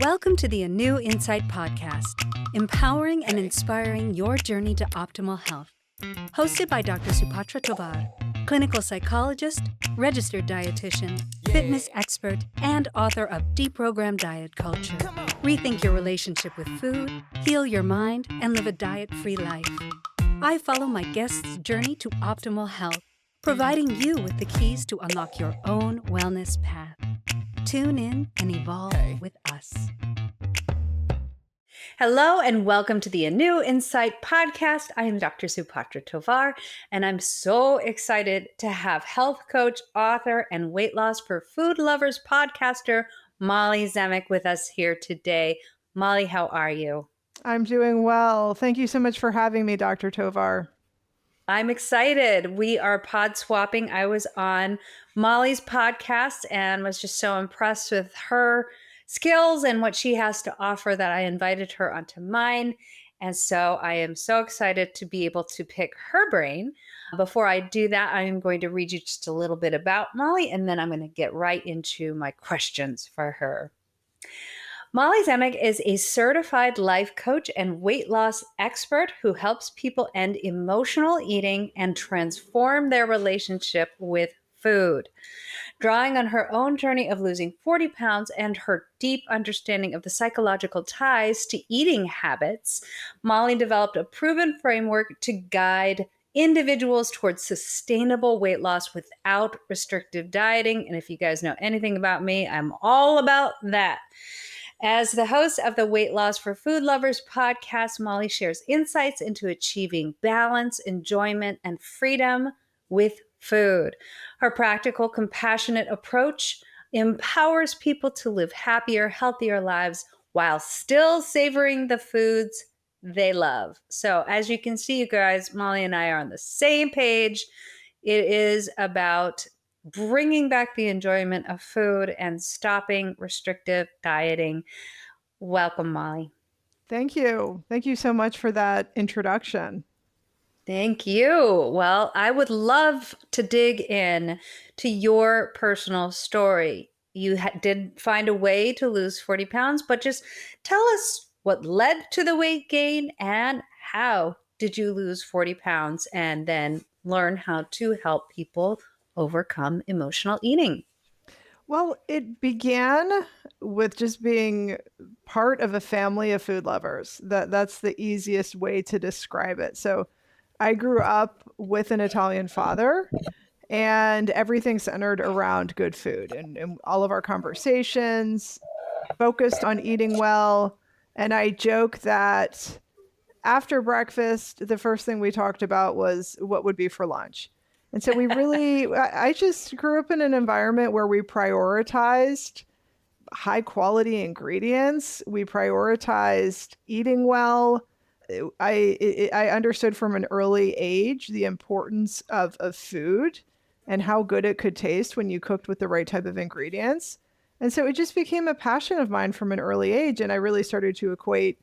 Welcome to the ANEW Insight Podcast, empowering and inspiring your journey to optimal health. Hosted by Dr. Supatra Tovar, clinical psychologist, registered dietitian, fitness expert, and author of Deprogram Diet Culture. Rethink your relationship with food, heal your mind, and live a diet-free life. I follow my guests' journey to optimal health, providing you with the keys to unlock your own wellness path. Tune in and evolve with us. Hello and welcome to the ANEW Insight Podcast. I am Dr. Supatra Tovar, and I'm so excited to have health coach, author, and weight loss for food lovers podcaster, Molly Zemek, with us here today. Molly, how are you? I'm doing well. Thank you so much for having me, Dr. Tovar. I'm excited. We are pod swapping. I was on Molly's podcast and was just so impressed with her skills and what she has to offer that I invited her onto mine. And so I am so excited to be able to pick her brain. Before I do that, I am going to read you just a little bit about Molly, and then I'm going to get right into my questions for her. Molly Zemek is a certified life coach and weight loss expert who helps people end emotional eating and transform their relationship with food. Drawing on her own journey of losing 40 pounds and her deep understanding of the psychological ties to eating habits, Molly developed a proven framework to guide individuals towards sustainable weight loss without restrictive dieting. And if you guys know anything about me, I'm all about that. As the host of the Weight Loss for Food Lovers podcast, Molly shares insights into achieving balance, enjoyment, and freedom with food. Her practical, compassionate approach empowers people to live happier, healthier lives while still savoring the foods they love. So as you can see, you guys, Molly and I are on the same page. It is about bringing back the enjoyment of food and stopping restrictive dieting. Welcome, Molly. Thank you. Thank you so much for that introduction. Thank you. Well, I would love to dig in to your personal story. You did find a way to lose 40 pounds, but just tell us what led to the weight gain and how did you lose 40 pounds and then learn how to help people overcome emotional eating? Well, it began with just being part of a family of food lovers. That's the easiest way to describe it. So I grew up with an Italian father, and everything centered around good food. And all of our conversations focused on eating well. And I joke that after breakfast, the first thing we talked about was what would be for lunch. And so I just grew up in an environment where we prioritized high quality ingredients. We prioritized eating well. I understood from an early age the importance of food and how good it could taste when you cooked with the right type of ingredients. And so it just became a passion of mine from an early age. And I really started to equate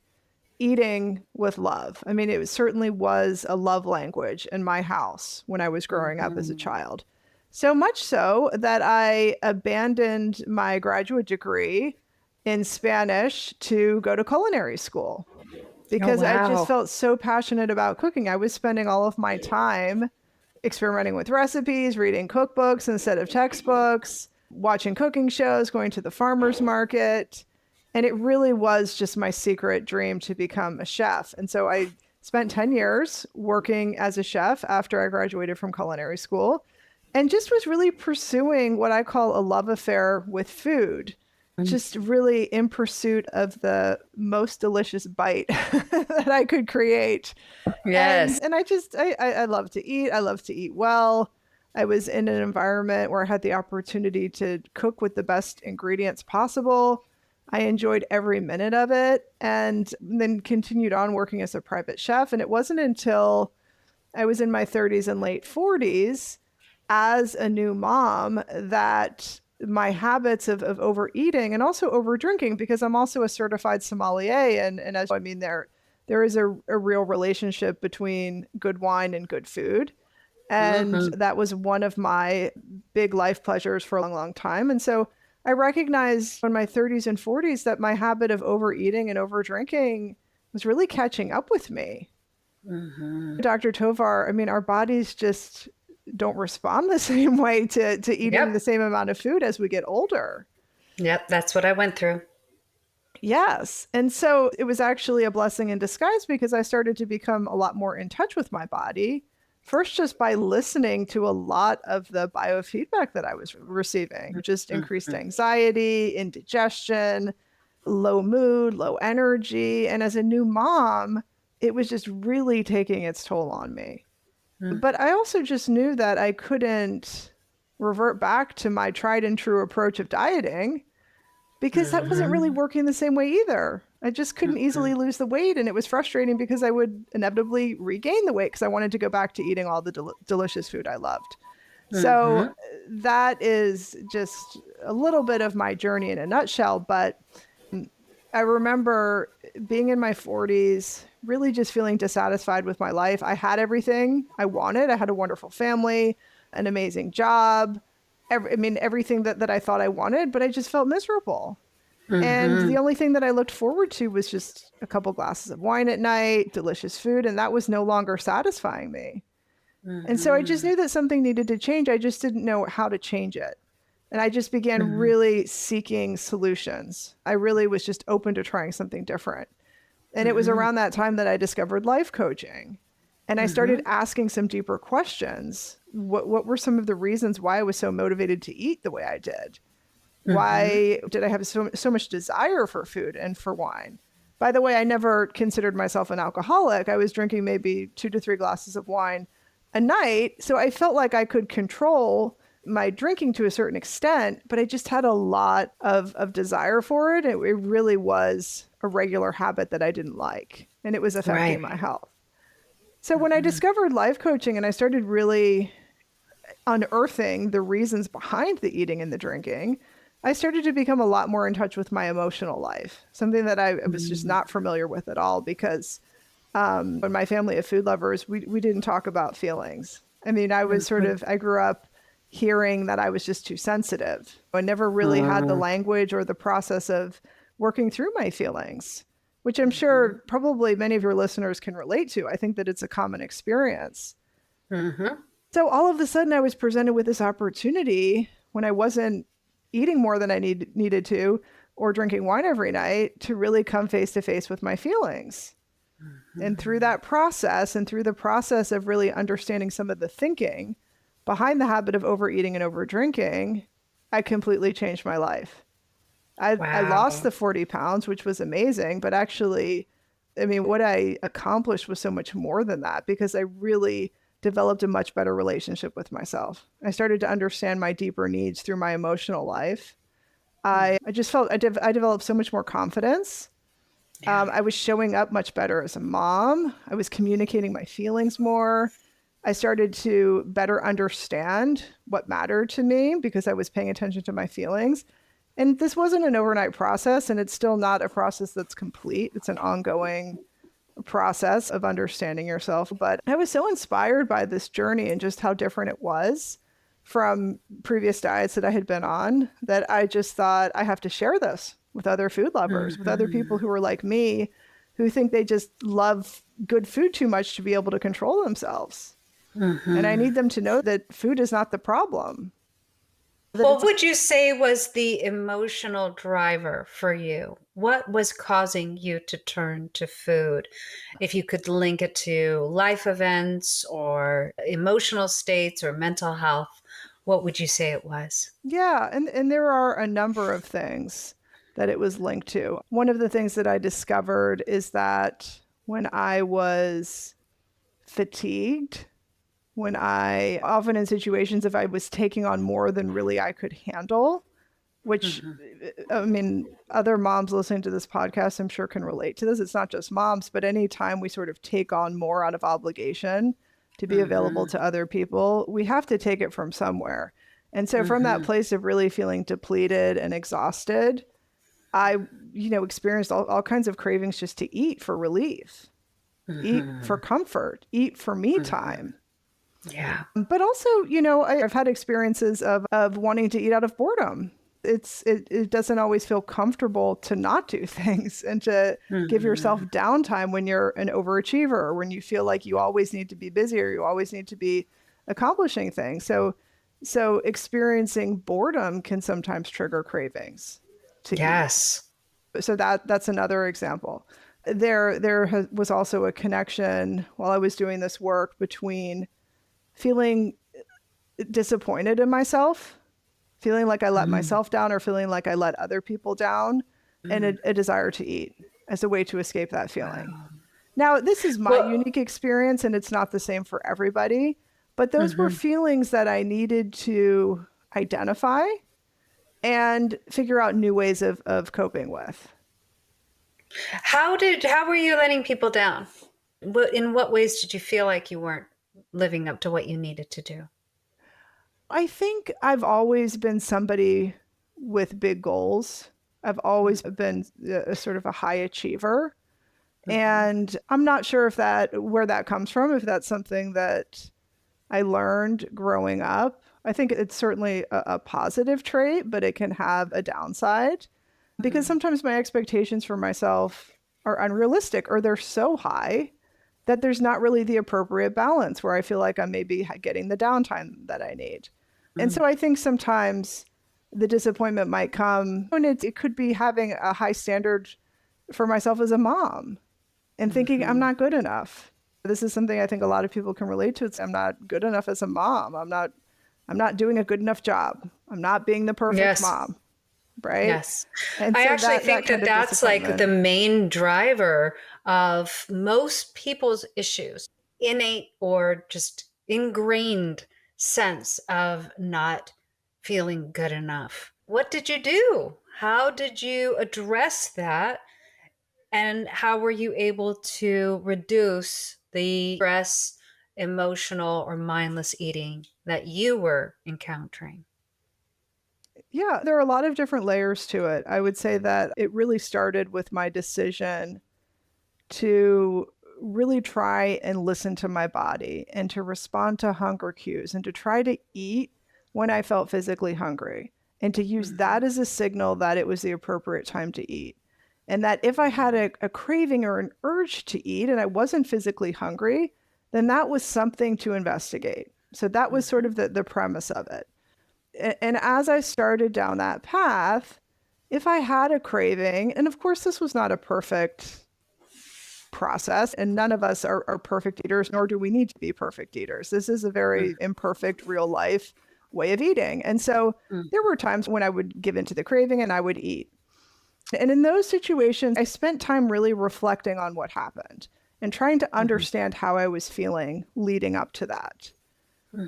eating with love. I mean, certainly was a love language in my house when I was growing up as a child. So much so that I abandoned my graduate degree in Spanish to go to culinary school because I just felt so passionate about cooking. I was spending all of my time experimenting with recipes, reading cookbooks instead of textbooks, watching cooking shows, going to the farmer's market. And it really was just my secret dream to become a chef. And so I spent 10 years working as a chef after I graduated from culinary school and just was really pursuing what I call a love affair with food, just really in pursuit of the most delicious bite that I could create. Yes. And I love to eat. I love to eat well. I was in an environment where I had the opportunity to cook with the best ingredients possible. I enjoyed every minute of it and then continued on working as a private chef. And it wasn't until I was in my 30s and late 40s as a new mom that my habits of overeating and also over drinking, because I'm also a certified sommelier. And as I mean, there is a real relationship between good wine and good food. And that was one of my big life pleasures for a long, long time. And so I recognized in my 30s and 40s that my habit of overeating and overdrinking was really catching up with me. Dr. Tovar, I mean, our bodies just don't respond the same way to eating the same amount of food as we get older. Yep, that's what I went through. Yes. And so it was actually a blessing in disguise because I started to become a lot more in touch with my body. First, just by listening to a lot of the biofeedback that I was receiving, just increased anxiety, indigestion, low mood, low energy. And as a new mom, it was just really taking its toll on me. But I also just knew that I couldn't revert back to my tried and true approach of dieting because that wasn't really working the same way either. I just couldn't easily lose the weight. And it was frustrating because I would inevitably regain the weight because I wanted to go back to eating all the delicious food I loved. So that is just a little bit of my journey in a nutshell. But I remember being in my 40s, really just feeling dissatisfied with my life. I had everything I wanted. I had a wonderful family, an amazing job. Everything that I thought I wanted, but I just felt miserable. And the only thing that I looked forward to was just a couple glasses of wine at night, delicious food, and that was no longer satisfying me. And so I just knew that something needed to change. I just didn't know how to change it. And I just began really seeking solutions. I really was just open to trying something different. And it was around that time that I discovered life coaching. And I started asking some deeper questions. What were some of the reasons why I was so motivated to eat the way I did? Why did I have so much desire for food and for wine? By the way, I never considered myself an alcoholic. I was drinking maybe 2 to 3 glasses of wine a night. So I felt like I could control my drinking to a certain extent, but I just had a lot of desire for it. It really was a regular habit that I didn't like, and it was affecting my health. So when I discovered life coaching and I started really unearthing the reasons behind the eating and the drinking, I started to become a lot more in touch with my emotional life, something that I was just not familiar with at all because when my family of food lovers, we didn't talk about feelings. I mean, I was I grew up hearing that I was just too sensitive. I never really had the language or the process of working through my feelings, which I'm sure probably many of your listeners can relate to. I think that it's a common experience. So all of a sudden I was presented with this opportunity when I wasn't eating more than I needed to or drinking wine every night to really come face to face with my feelings. And through that process and through the process of really understanding some of the thinking behind the habit of overeating and overdrinking, I completely changed my life. I lost the 40 pounds, which was amazing. But actually, I mean, what I accomplished was so much more than that because I really developed a much better relationship with myself. I started to understand my deeper needs through my emotional life. I just felt I developed so much more confidence. I was showing up much better as a mom. I was communicating my feelings more. I started to better understand what mattered to me because I was paying attention to my feelings. And this wasn't an overnight process, and it's still not a process that's complete. It's an ongoing process of understanding yourself. But I was so inspired by this journey and just how different it was from previous diets that I had been on that I just thought I have to share this with other food lovers, with other people who are like me, who think they just love good food too much to be able to control themselves. And I need them to know that food is not the problem. What would you say was the emotional driver for you? What was causing you to turn to food? If you could link it to life events or emotional states or mental health, what would you say it was? Yeah, and there are a number of things that it was linked to. One of the things that I discovered is that when I was fatigued, when I often in situations, if I was taking on more than really I could handle, which I mean, other moms listening to this podcast, I'm sure can relate to this. It's not just moms, but anytime we sort of take on more out of obligation to be available to other people, we have to take it from somewhere. And so from that place of really feeling depleted and exhausted, I, experienced all kinds of cravings just to eat for relief, eat for comfort, eat for me time. Yeah. But also, I've had experiences of wanting to eat out of boredom. it doesn't always feel comfortable to not do things and to give yourself downtime when you're an overachiever or when you feel like you always need to be busy or you always need to be accomplishing things. So experiencing boredom can sometimes trigger cravings to Yes. eat. So that's another example. There was also a connection while I was doing this work between feeling disappointed in myself, feeling like I let myself down or feeling like I let other people down, and a desire to eat as a way to escape that feeling. Wow. Now, this is my unique experience and it's not the same for everybody, but those were feelings that I needed to identify and figure out new ways of coping with. How were you letting people down? In what ways did you feel like you weren't living up to what you needed to do? I think I've always been somebody with big goals. I've always been a sort of a high achiever. And I'm not sure where that comes from, if that's something that I learned growing up. I think it's certainly a positive trait, but it can have a downside because sometimes my expectations for myself are unrealistic or they're so high that there's not really the appropriate balance where I feel like I'm maybe getting the downtime that I need. And so I think sometimes the disappointment might come, and it could be having a high standard for myself as a mom and thinking I'm not good enough. This is something I think a lot of people can relate to. It's I'm not good enough as a mom. I'm not doing a good enough job. I'm not being the perfect mom. Right? Yes. And I so actually think that's like the main driver of most people's issues, innate or just ingrained sense of not feeling good enough. What did you do? How did you address that? And how were you able to reduce the stress, emotional, or mindless eating that you were encountering? Yeah, there are a lot of different layers to it. I would say that it really started with my decision to really try and listen to my body and to respond to hunger cues and to try to eat when I felt physically hungry and to use that as a signal that it was the appropriate time to eat. And that if I had a craving or an urge to eat and I wasn't physically hungry, then that was something to investigate. So that was sort of the premise of it. And as I started down that path, if I had a craving, and of course, this was not a perfect process, and none of us are perfect eaters, nor do we need to be perfect eaters. This is a very imperfect, real life way of eating. And so there were times when I would give into the craving and I would eat. And in those situations, I spent time really reflecting on what happened and trying to understand how I was feeling leading up to that.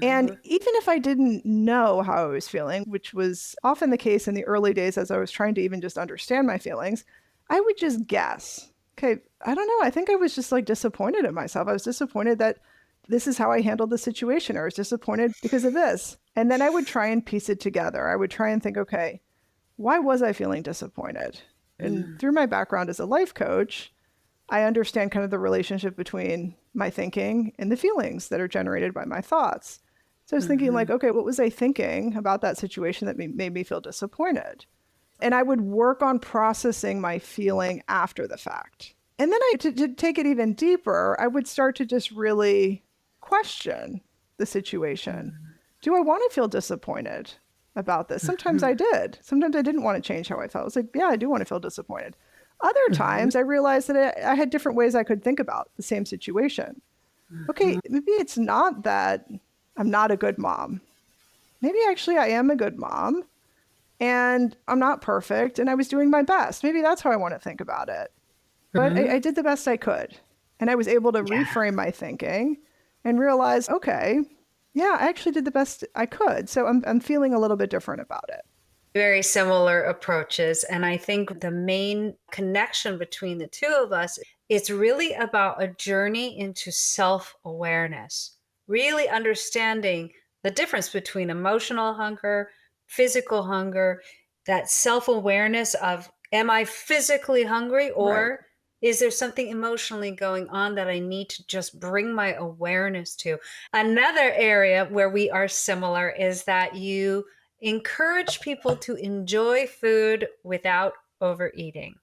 And even if I didn't know how I was feeling, which was often the case in the early days as I was trying to even just understand my feelings, I would just guess. Okay, I don't know. I think I was just like disappointed in myself. I was disappointed that this is how I handled the situation, or I was disappointed because of this. And then I would try and piece it together. I would try and think, okay, why was I feeling disappointed? And through my background as a life coach, I understand kind of the relationship between my thinking and the feelings that are generated by my thoughts. So I was thinking like, okay, what was I thinking about that situation that made me feel disappointed? And I would work on processing my feeling after the fact. And then to take it even deeper, I would start to just really question the situation. Do I want to feel disappointed about this? Sometimes I did. Sometimes I didn't want to change how I felt. It's like, yeah, I do want to feel disappointed. Other times I realized that I had different ways I could think about the same situation. Okay, maybe it's not that I'm not a good mom. Maybe actually I am a good mom and I'm not perfect and I was doing my best. Maybe that's how I want to think about it. But I did the best I could. And I was able to reframe my thinking and realize, okay, yeah, I actually did the best I could. So I'm feeling a little bit different about it. Very similar approaches. And I think the main connection between the two of us, it's really about a journey into self-awareness, really understanding the difference between emotional hunger, physical hunger, that self-awareness of, am I physically hungry or is there something emotionally going on that I need to just bring my awareness to? Another area where we are similar is that you encourage people to enjoy food without overeating.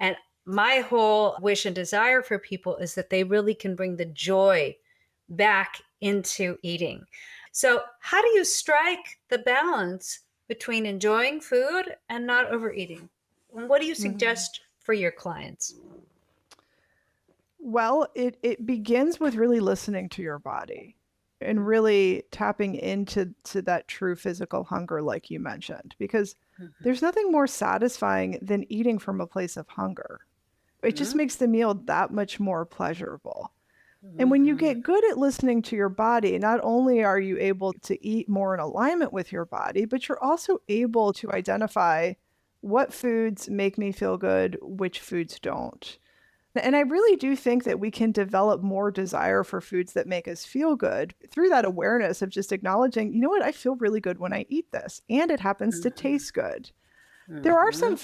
And my whole wish and desire for people is that they really can bring the joy back into eating. So, how do you strike the balance between enjoying food and not overeating? And what do you suggest for your clients? Well, it begins with really listening to your body and really tapping into that true physical hunger, like you mentioned, because there's nothing more satisfying than eating from a place of hunger. It just makes the meal that much more pleasurable. And when you get good at listening to your body, not only are you able to eat more in alignment with your body, but you're also able to identify what foods make me feel good, which foods don't. And I really do think that we can develop more desire for foods that make us feel good through that awareness of just acknowledging, you know what, I feel really good when I eat this, and it happens to taste good. There are some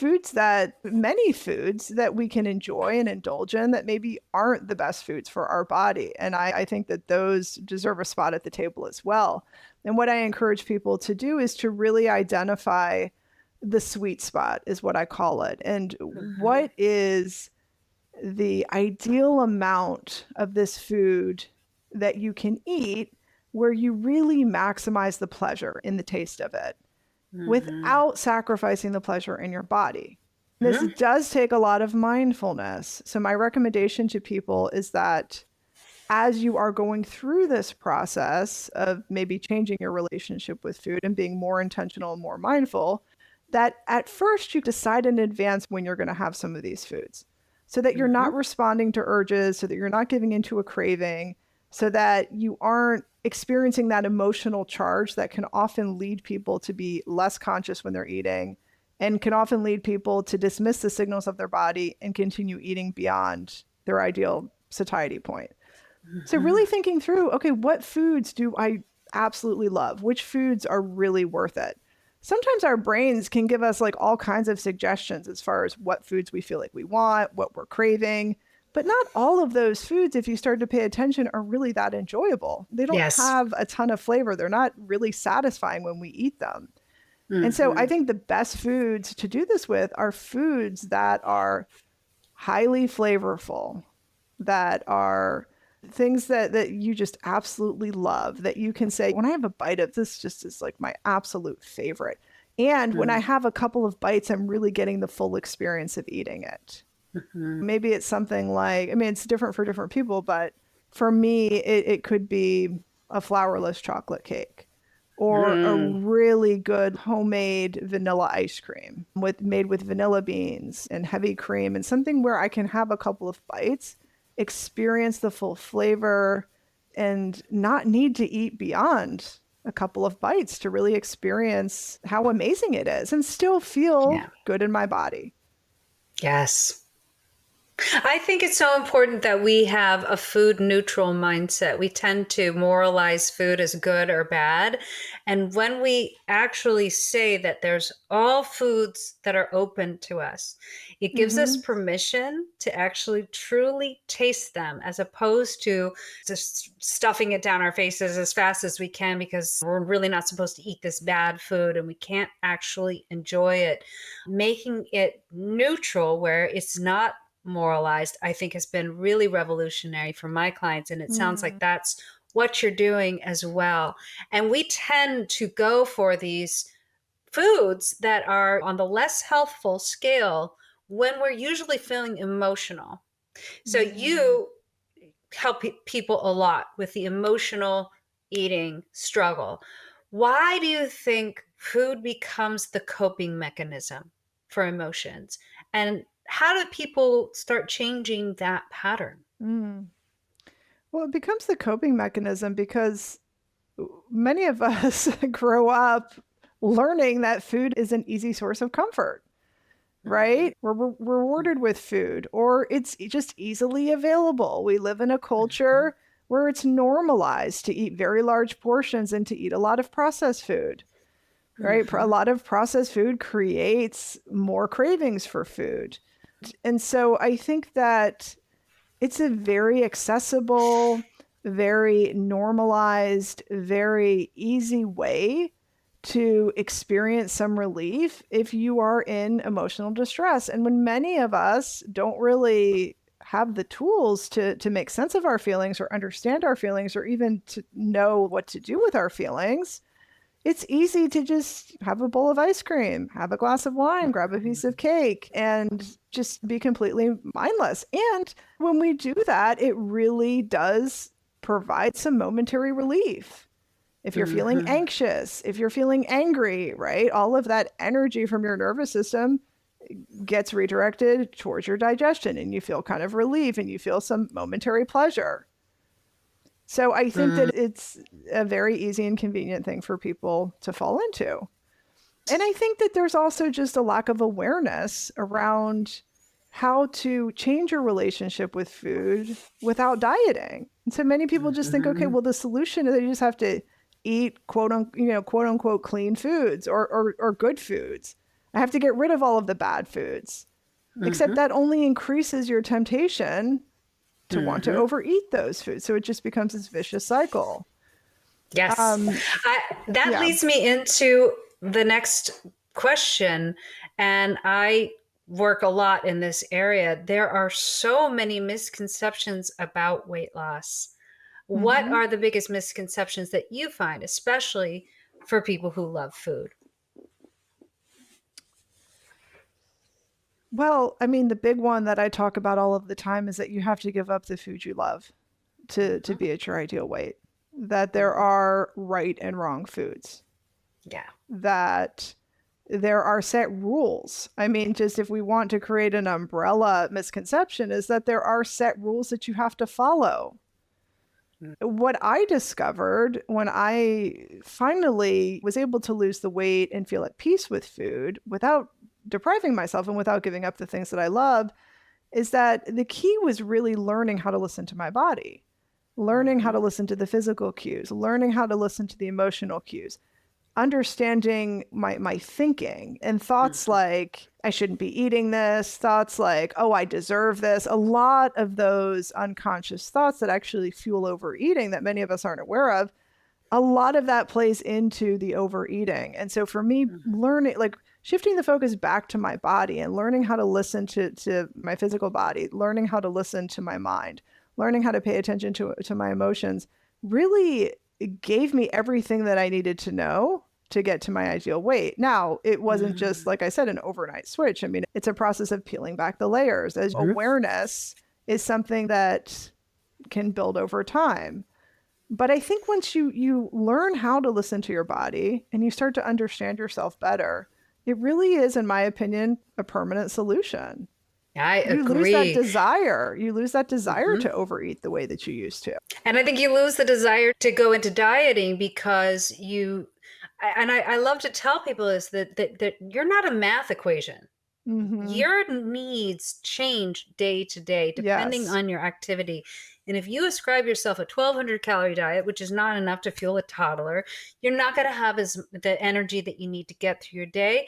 many foods that we can enjoy and indulge in that maybe aren't the best foods for our body. And I think that those deserve a spot at the table as well. And what I encourage people to do is to really identify the sweet spot, is what I call it. And what is the ideal amount of this food that you can eat where you really maximize the pleasure in the taste of it without sacrificing the pleasure in your body. This does take a lot of mindfulness. So my recommendation to people is that as you are going through this process of maybe changing your relationship with food and being more intentional and more mindful, that at first you decide in advance when you're going to have some of these foods, so that you're not responding to urges, so that you're not giving into a craving, so that you aren't experiencing that emotional charge that can often lead people to be less conscious when they're eating, and can often lead people to dismiss the signals of their body and continue eating beyond their ideal satiety point. So really thinking through, okay, what foods do I absolutely love? Which foods are really worth it? Sometimes our brains can give us like all kinds of suggestions as far as what foods we feel like we want, what we're craving. But not all of those foods, if you start to pay attention, are really that enjoyable. They don't have a ton of flavor. They're not really satisfying when we eat them. And so I think the best foods to do this with are foods that are highly flavorful, that are things that you just absolutely love, that you can say, when I have a bite of this, just is like my absolute favorite. And when I have a couple of bites, I'm really getting the full experience of eating it. Maybe it's something like, I mean, it's different for different people, but for me, it could be a flourless chocolate cake or a really good homemade vanilla ice cream made with vanilla beans and heavy cream, and something where I can have a couple of bites, experience the full flavor, and not need to eat beyond a couple of bites to really experience how amazing it is and still feel good in my body. Yes. I think it's so important that we have a food neutral mindset. We tend to moralize food as good or bad. And when we actually say that there's all foods that are open to us, it gives us permission to actually truly taste them, as opposed to just stuffing it down our faces as fast as we can because we're really not supposed to eat this bad food and we can't actually enjoy it. Making it neutral, where it's not moralized, I think has been really revolutionary for my clients. And it sounds like that's what you're doing as well. And we tend to go for these foods that are on the less healthful scale when we're usually feeling emotional. So you help people a lot with the emotional eating struggle. Why do you think food becomes the coping mechanism for emotions? And how do people start changing that pattern? Well, it becomes the coping mechanism because many of us grow up learning that food is an easy source of comfort, right? We're rewarded with food, or it's just easily available. We live in a culture where it's normalized to eat very large portions and to eat a lot of processed food, right? A lot of processed food creates more cravings for food. And so I think that it's a very accessible, very normalized, very easy way to experience some relief if you are in emotional distress. And when many of us don't really have the tools to make sense of our feelings or understand our feelings or even to know what to do with our feelings, it's easy to just have a bowl of ice cream, have a glass of wine, grab a piece of cake, and just be completely mindless. And when we do that, it really does provide some momentary relief. If you're feeling anxious, if you're feeling angry, right? All of that energy from your nervous system gets redirected towards your digestion, and you feel kind of relief and you feel some momentary pleasure. So I think that it's a very easy and convenient thing for people to fall into. And I think that there's also just a lack of awareness around how to change your relationship with food without dieting. And so many people just think, okay, well, the solution is that you just have to eat quote unquote clean foods or good foods. I have to get rid of all of the bad foods. Except that only increases your temptation to want to overeat those foods. So it just becomes this vicious cycle. Yes. That leads me into the next question. And I work a lot in this area. There are so many misconceptions about weight loss. What are the biggest misconceptions that you find, especially for people who love food? Well, I mean, the big one that I talk about all of the time is that you have to give up the food you love to be at your ideal weight. That there are right and wrong foods. Yeah. That there are set rules. I mean, just if we want to create an umbrella misconception, is that there are set rules that you have to follow. What I discovered when I finally was able to lose the weight and feel at peace with food without depriving myself and without giving up the things that I love is that the key was really learning how to listen to my body, learning how to listen to the physical cues, learning how to listen to the emotional cues, understanding my thinking and thoughts like, I shouldn't be eating this, thoughts like, oh, I deserve this. A lot of those unconscious thoughts that actually fuel overeating that many of us aren't aware of, a lot of that plays into the overeating. And so for me, learning, like shifting the focus back to my body and learning how to listen to my physical body, learning how to listen to my mind, learning how to pay attention to my emotions, really gave me everything that I needed to know to get to my ideal weight. Now, it wasn't just, like I said, an overnight switch. I mean, it's a process of peeling back the layers. As awareness is something that can build over time. But I think once you learn how to listen to your body and you start to understand yourself better, it really is, in my opinion, a permanent solution. I agree. You lose that desire. You lose that desire to overeat the way that you used to. And I think you lose the desire to go into dieting because I love to tell people is that you're not a math equation. Your needs change day to day depending on your activity. And if you ascribe yourself a 1,200 calorie diet, which is not enough to fuel a toddler, you're not going to have the energy that you need to get through your day.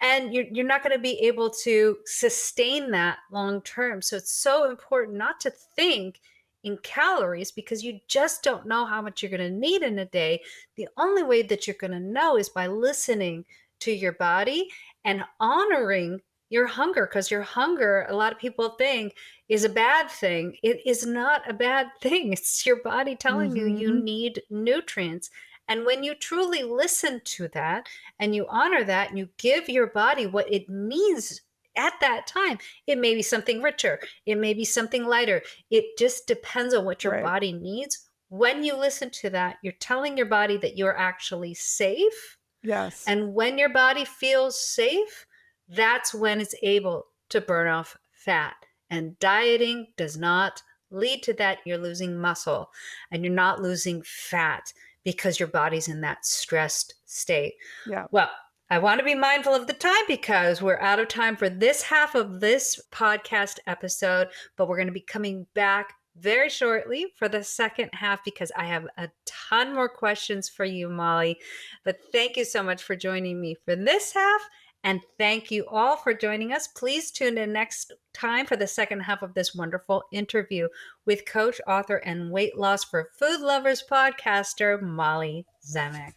And you're not going to be able to sustain that long term. So it's so important not to think in calories because you just don't know how much you're going to need in a day. The only way that you're going to know is by listening to your body and honoring your hunger, because your hunger, a lot of people think, is a bad thing. It is not a bad thing. It's your body telling you you need nutrients. And when you truly listen to that and you honor that and you give your body what it needs at that time, it may be something richer. It may be something lighter. It just depends on what your body needs. When you listen to that, you're telling your body that you're actually safe. Yes. And when your body feels safe, that's when it's able to burn off fat. And dieting does not lead to that. You're losing muscle and you're not losing fat because your body's in that stressed state. Yeah. Well, I want to be mindful of the time because we're out of time for this half of this podcast episode, but we're going to be coming back very shortly for the second half because I have a ton more questions for you, Molly. But thank you so much for joining me for this half. And thank you all for joining us. Please tune in next time for the second half of this wonderful interview with coach, author, and weight loss for food lovers podcaster, Molly Zemek.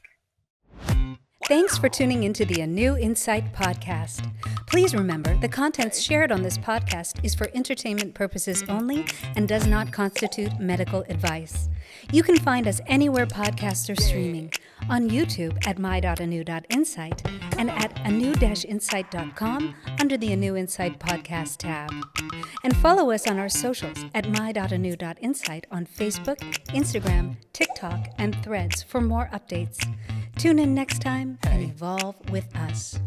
Thanks for tuning into the ANEW Insight Podcast. Please remember, the contents shared on this podcast is for entertainment purposes only and does not constitute medical advice. You can find us anywhere podcasts are streaming, on YouTube at my.anew.insight and at anew-insight.com under the ANEW Insight Podcast tab. And follow us on our socials at my.anew.insight on Facebook, Instagram, TikTok, and Threads for more updates. Tune in next time and evolve with us.